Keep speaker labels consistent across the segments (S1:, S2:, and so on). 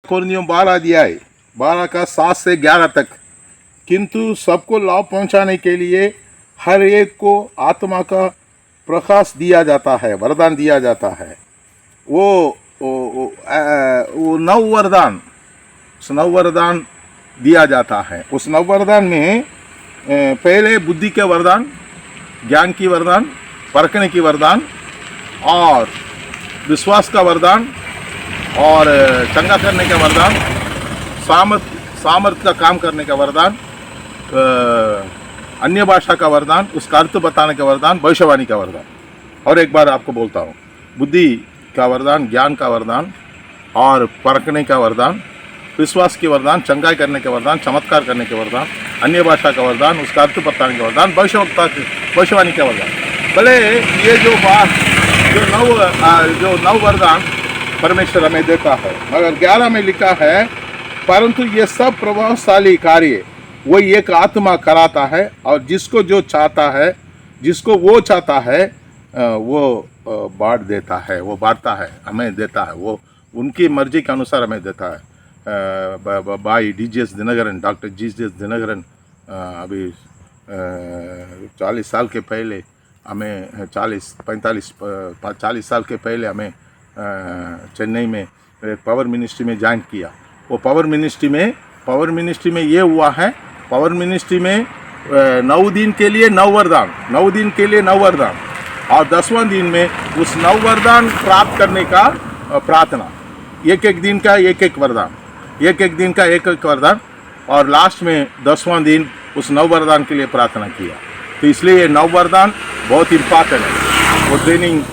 S1: कुरिन्थियों 12 अध्याय 12 का 7 से 11 तक। किंतु सबको लाभ पहुंचाने के लिए हर एक को आत्मा का प्रकाश दिया जाता है, वरदान दिया जाता है। वो नव वरदान, उस नव वरदान दिया जाता है। उस नव वरदान में पहले बुद्धि के वरदान, ज्ञान की वरदान, परखने की वरदान और विश्वास का वरदान और चंगा करने का वरदान, सामर्थ का काम करने का वरदान, अन्य भाषा का वरदान, उसका अर्थ बताने का वरदान, भविष्यवाणी का वरदान। और एक बार आपको बोलता हूँ, बुद्धि का वरदान, ज्ञान का वरदान और परखने का वरदान, विश्वास के वरदान, चंगाई करने के वरदान, चमत्कार करने के वरदान, अन्य भाषा का वरदान, उसका अर्थ बताने का वरदान, भविष्यवाणी का वरदान। भले ये जो नव वरदान परमेश्वर हमें देता है, मगर 11 में लिखा है परंतु ये सब प्रभावशाली कार्य वो एक आत्मा कराता है और जिसको जो चाहता है, जिसको वो चाहता है वो बांट देता है, वो बांटता है, हमें देता है, वो उनकी मर्जी के अनुसार हमें देता है। भाई DGS Dinakaran, doctor GGS Dinakaran अभी 40 साल के पहले हमें 40 साल के पहले हमें चेन्नई में पावर मिनिस्ट्री में ज्वाइन किया। वो पावर मिनिस्ट्री में ये हुआ है, पावर मिनिस्ट्री में 9 दिन के लिए 9 वरदान, 9 दिन के लिए 9 वरदान और 10वां दिन में उस 9 वरदान प्राप्त करने का प्रार्थना, एक दिन का एक वरदान, एक दिन का एक वरदान और लास्ट में 10वां दिन उस 9 वरदान के लिए प्रार्थना किया। तो इसलिए ये 9 वरदान बहुत इम्पॉर्टेंट है। वो ट्रेनिंग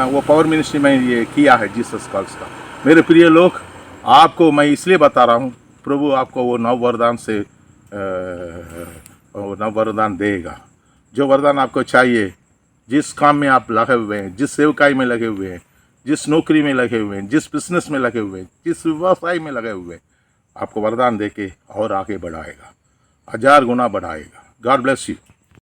S1: वो पावर मिनिस्ट्री में ये किया है जीसस कॉल्स का। मेरे प्रिय लोग, आपको मैं इसलिए बता रहा हूँ, प्रभु आपको वो 9 वरदान से वो 9 वरदान देगा। जो वरदान आपको चाहिए, जिस काम में आप लगे हुए हैं, जिस सेवकाई में लगे हुए हैं, जिस नौकरी में लगे हुए हैं, जिस बिजनेस में लगे हुए हैं, जिस व्यवसाय में लगे हुए हैं, आपको वरदान देके और आगे बढ़ाएगा, 1000 गुना बढ़ाएगा। God bless you.